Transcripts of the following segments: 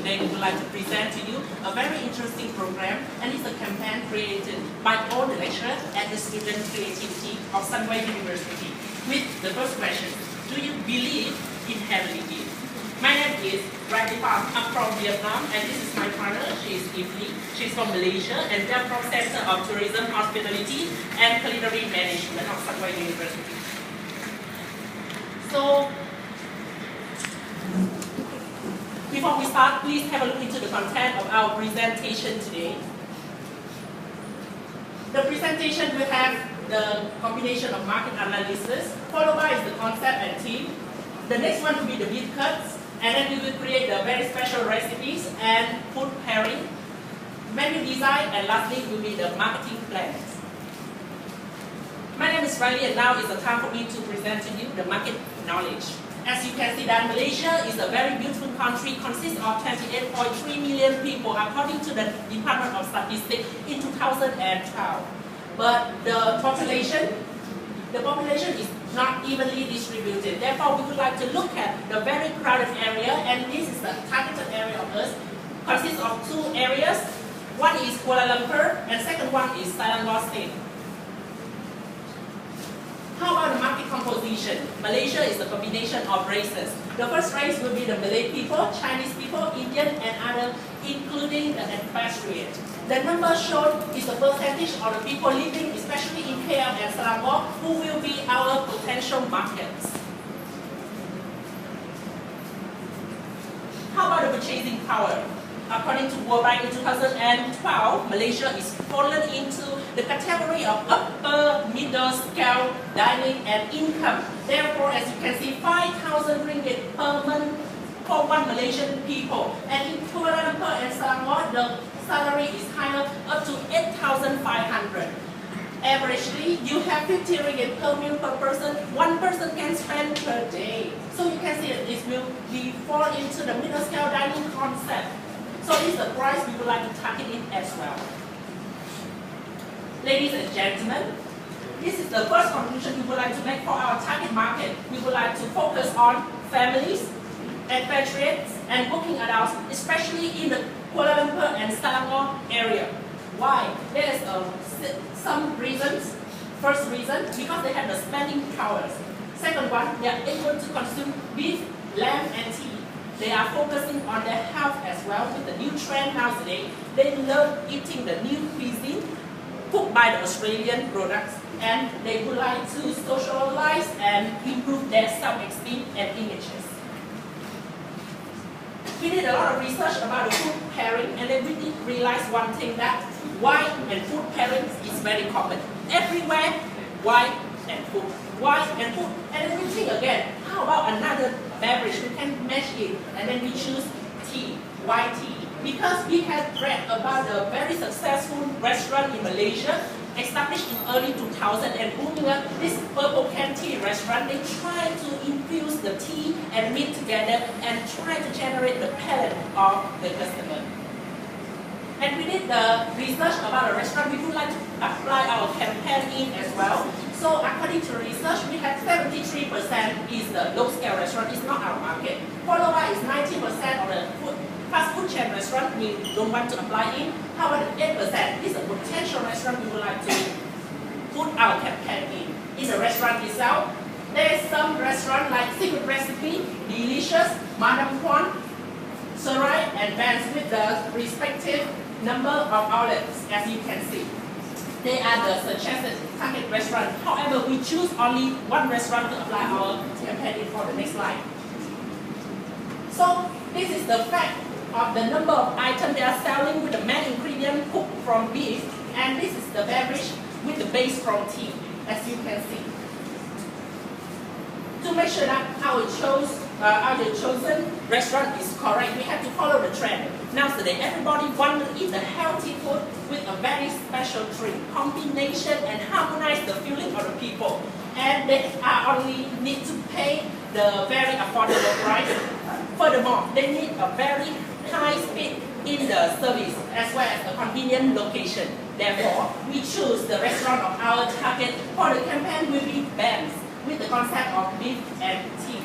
today we would like to present to you a very interesting program, and it's a campaign created by all the lecturers and the student creativity of Sunway University. With the first question, do you believe in heavenly gifts? My name is Pham. I'm from Vietnam, and this is my partner. She is Ify. She's from Malaysia, and they're from Center of Tourism, Hospitality, and Culinary Management of Sunway University. So, before we start, please have a look into the content of our presentation today. The presentation will have the combination of market analysis, followed by the concept and theme. The next one will be the meat cuts, and then we will create the very special recipes and food pairing, menu design, and lastly will be the marketing plans. My name is Riley, and now is the time for me to present to you the market knowledge. As you can see that Malaysia is a very beautiful country, consists of 28.3 million people according to the Department of Statistics in 2012. But the population is not evenly distributed. Therefore, we would like to look at the very crowded area, and this is the targeted area of us. Consists of two areas. One is Kuala Lumpur, and second one is Selangor State. How about the market composition? Malaysia is a combination of races. The first race will be the Malay people, Chinese people, Indian, and other, including the expatriate. The number shown is the percentage of the people living, especially in KL and Selangor, who will be our potential markets. How about the purchasing power? According to World Bank in 2012, Malaysia is fallen into the category of upper middle scale dining and income. Therefore, as you can see, 5,000 ringgit per month for one Malaysian people. And in Kuala Lumpur and Selangor, the salary is higher, up to 8,500. Averagely, you have 50 ringgit per meal per person. One person can spend per day. So you can see that this will be fall into the middle scale dining concept. So this is the price we would like to target it as well. Ladies and gentlemen, this is the first conclusion we would like to make for our target market. We would like to focus on families, expatriates, and working adults, especially in the Kuala Lumpur and Selangor area. Why? There is some reasons. First reason, because they have the spending powers. Second one, they are able to consume beef, lamb, and tea. They are focusing on their health as well with the new trend nowadays. They love eating the new cuisine cooked by the Australian products, and they would like to socialize and improve their self-esteem and images. We did a lot of research about the food pairing, and then we did realize one thing, that wine and food pairings is very common. Everywhere, wine and food. Wine and food. And then we think again, how about another beverage? We can match it, and then we choose tea, white tea. Because we have read about a very successful restaurant in Malaysia, established in early 2000 and booming up, this Purple Can Tea restaurant, they try to infuse the tea and meat together and try to generate the palate of the customer. And we did the research about a restaurant. We would like to apply our campaign in as well. So according to research, we have 73% is the low-scale restaurant, it's not our market. Followed by is 90% of the fast food chain restaurant we don't want to apply in. However, 8% is a potential restaurant we would like to put our campaign in. It's a restaurant itself. There is some restaurant like Secret Recipe, Delicious, Madam Kwan, Sarai, and Vans with the respective number of outlets, as you can see. They are the suggested target restaurant. However, we choose only one restaurant to apply our campaign for the next slide. So this is the fact of the number of items they are selling with the main ingredient cooked from beef, and this is the beverage with the base from tea, as you can see. To make sure that our chosen restaurant is correct, we have to follow the trend. Nowadays, everybody wants to eat the healthy food with a very special drink, combination and harmonize the feeling of the people. And they only need to pay the very affordable price. Furthermore, they need a very high speed in the service as well as a convenient location. Therefore, we choose the restaurant of our target for the campaign will be Pham with the concept of beef and tea.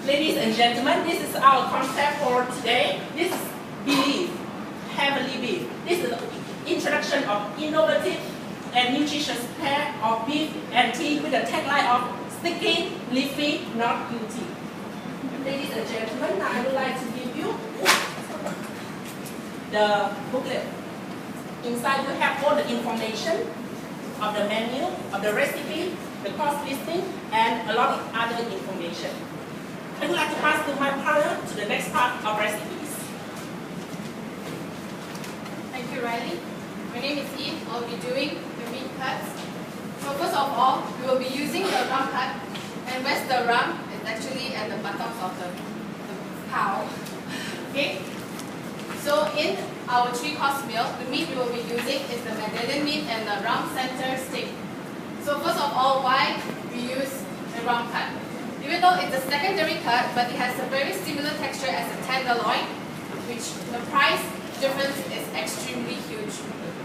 Ladies and gentlemen, this is our concept for today. This is belief, heavenly beef. This is the introduction of innovative and nutritious pair of beef and tea with the tagline of sticky, leafy, not guilty. Ladies and gentlemen, I would like to give you the booklet. Inside you have all the information of the menu, of the recipe, the cost listing, and a lot of other information. I would like to pass to my partner to the next part of recipes. Thank you, Riley. My name is Eve. I'll be doing the meat cuts. So first of all, we will be using the rump cut. And where's the rump? It's actually at the buttocks of the cow. Okay? So in our 3-course meal, the meat we will be using is the medallion meat and the rump center steak. So first of all, why we use the rump cut? Even though it's a secondary cut, but it has a very similar texture as a tenderloin, which the price difference is extremely huge.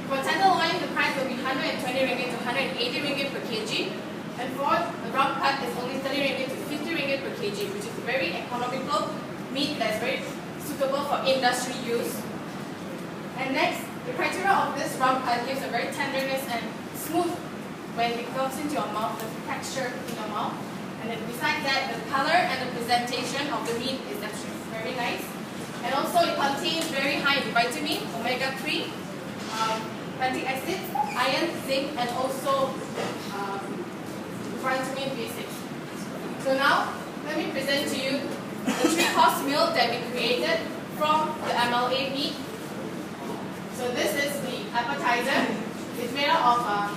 For tenderloin, the price will be 120 ringgit to 180 ringgit per kg, and for the rump cut, it's only 30 ringgit to 50 ringgit per kg, which is a very economical meat that's very suitable for industry use. And next, the criteria of this rump cut gives a very tenderness and smooth when it goes into your mouth, the texture in your mouth. And then besides that, the color and the presentation of the meat is actually very nice. And also it contains very high vitamin, omega-3, fatty acids, iron, zinc, and also vitamin B6. So now, let me present to you the 3-course meal that we created from the MLA meat. So this is the appetizer. It's made out of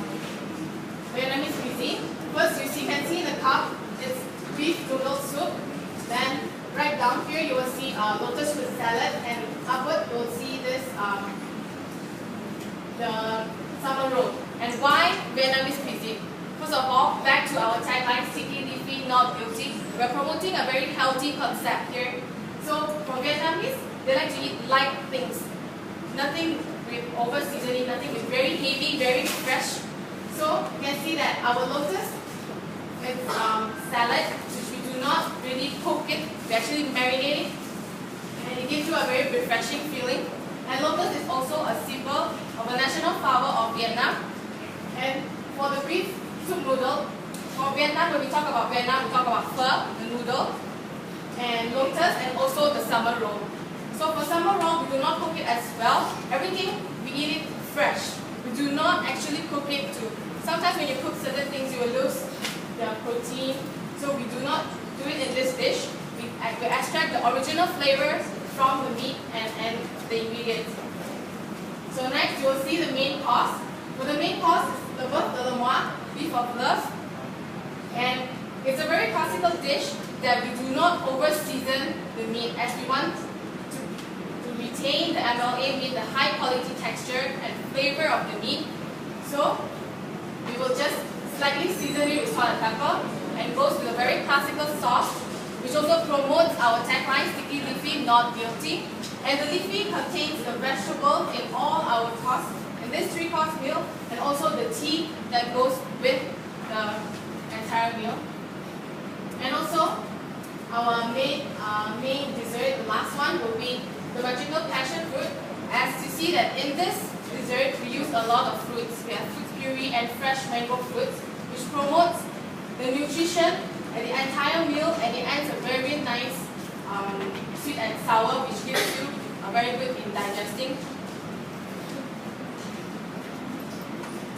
Vietnamese cuisine. First, you can see in the cup, it's beef noodle soup. Then right down here you will see lotus root salad, and upward you will see this the salmon roll. And why Vietnamese cuisine? First of all, back to our tagline, sticky, leafy, not guilty. We're promoting a very healthy concept here. So for Vietnamese, they like to eat light things. Nothing with over seasoning, nothing with very heavy, very fresh. So you can see that our lotus is salad, which we do not really cook it, we actually marinate it, and it gives you a very refreshing feeling. And lotus is also a symbol of a national flower of Vietnam. And for the beef soup noodle, for Vietnam, when we talk about Vietnam, we talk about pho, the noodle, and lotus, and also the salmon roll. So for salmon roll, we do not cook it as well. Everything, we eat it fresh. We do not actually cook it too. Sometimes when you cook certain things, you will lose the protein. So we do not do it in this dish. We extract the original flavors from the meat and the ingredients. So next, you will see the main course. For the main course, is the bœuf de Lemoine, beef of love. And it's a very classical dish that we do not over-season the meat, as we want to retain the MLA meat, the high quality texture and flavor of the meat. So we will just slightly season it with salt and pepper, and goes with a very classical sauce, which also promotes our tagline, sticky, leafy, not guilty. And the leafy contains the vegetable in all our course, in this 3-course meal, and also the tea that goes with the entire meal. And also, our main dessert, the last one, will be the magical passion fruit. As you see that in this dessert, we use a lot of fruits. We have fruit puree and fresh mango fruits, which promotes the nutrition and the entire meal, and it adds a very nice sweet and sour, which gives you a very good in digesting.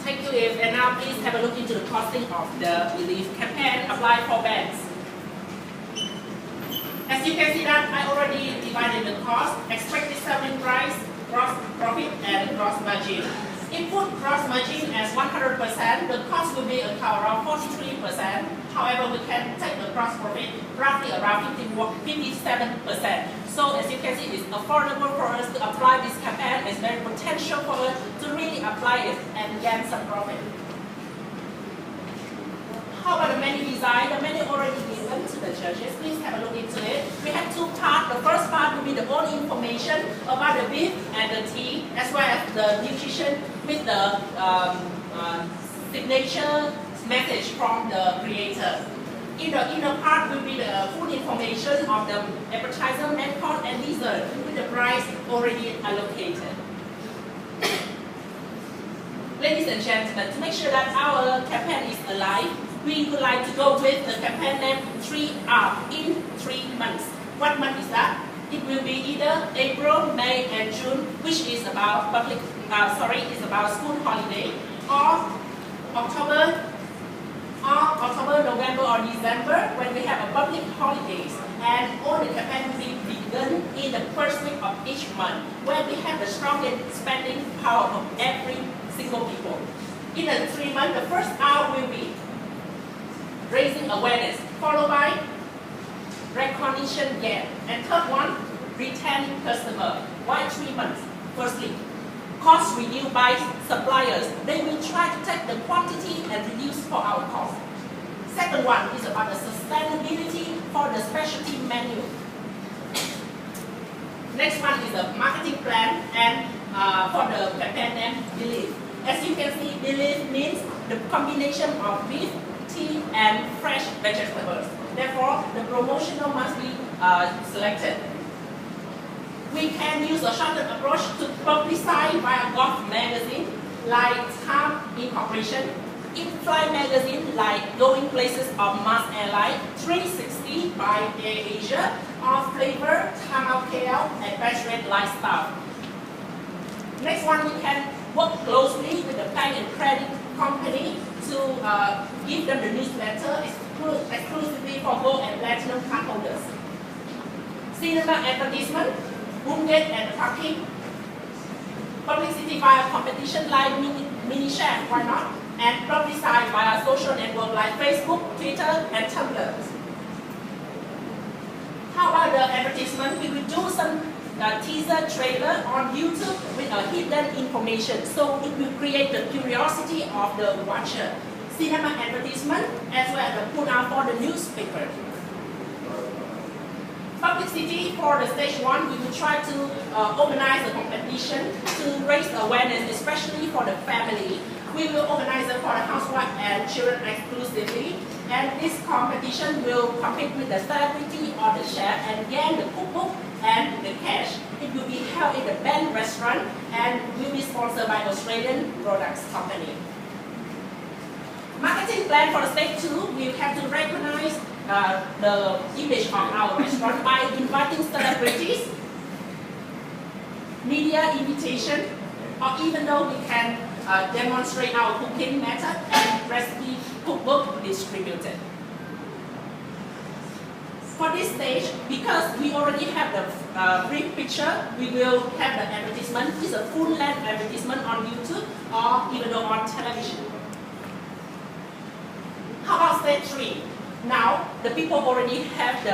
Thank you, Eve. And now please have a look into the costing of the Believe campaign applied for banks. As you can see that I already divided the cost, expected selling price, gross profit, and gross margin. Input gross margin as 100%, the cost will be around 43%. However, we can take the gross profit roughly around 57%. So as you can see, it's affordable for us to apply this campaign. It's very potential for us to really apply it and gain some profit. How about the menu design? The menu already given to the judges. Please have a look into it. We have 2 parts. The first part will be the all information about the beef and the tea, as well as the nutrition with the signature message from the creator. In the inner part will be the full information of the advertiser, main cost and dessert with the price already allocated. Ladies and gentlemen, to make sure that our campaign is alive, we would like to go with the campaign name 3R in 3 months. What month is that? It will be either April, May, and June, which is about is about school holiday, or October, November, or December when we have a public holidays, and all the campaign will be begun in the first week of each month, where we have the strongest spending power of every single people. In the 3 months, the first hour will be raising awareness, followed by recognition gap, and third one, retaining customer. Why 3 months? Firstly, cost reduced by suppliers. They will try to take the quantity and reduce for our cost. Second one is about the sustainability for the specialty menu. Next one is the marketing plan and for the campaign name Believe. As you can see, Believe means the combination of beef, tea, and fresh vegetables. Therefore, the promotional must be selected. We can use a shortened approach to publicize via golf magazine like Pham Incorporation, in-flight magazine like Going Places of Mars Airline, 360 by Air Asia, or Flavor, Time KL, and Bachelor Lifestyle. Next one, we can work closely with the bank and credit company to give them the newsletter exclusively for gold and platinum card holders. Cinema advertisement, room gate and parking, publicity via competition like mini share, why not? And publicize via social network like Facebook, Twitter, and Tumblr. How about the advertisement? We will do some teaser trailer on YouTube with a hidden information, so it will create the curiosity of the watcher. Cinema advertisement as well as the put out for the newspaper. Publicity for the stage 1, we will try to organize a competition to raise awareness, especially for the family. We will organize it for the housewife and children exclusively, and this competition will compete with the celebrity or the chef and gain the cookbook and the cash. It will be held in the band restaurant and will be sponsored by Australian Products Company. Marketing plan for the stage 2, we have to recognize the image of our restaurant by inviting celebrities, media invitation, or even though we can demonstrate our cooking method and recipe cookbook distributed. For this stage, because we already have the brief picture, we will have the advertisement. It's a full-length advertisement on YouTube or even though on television. How about stage 3? Now, the people already have the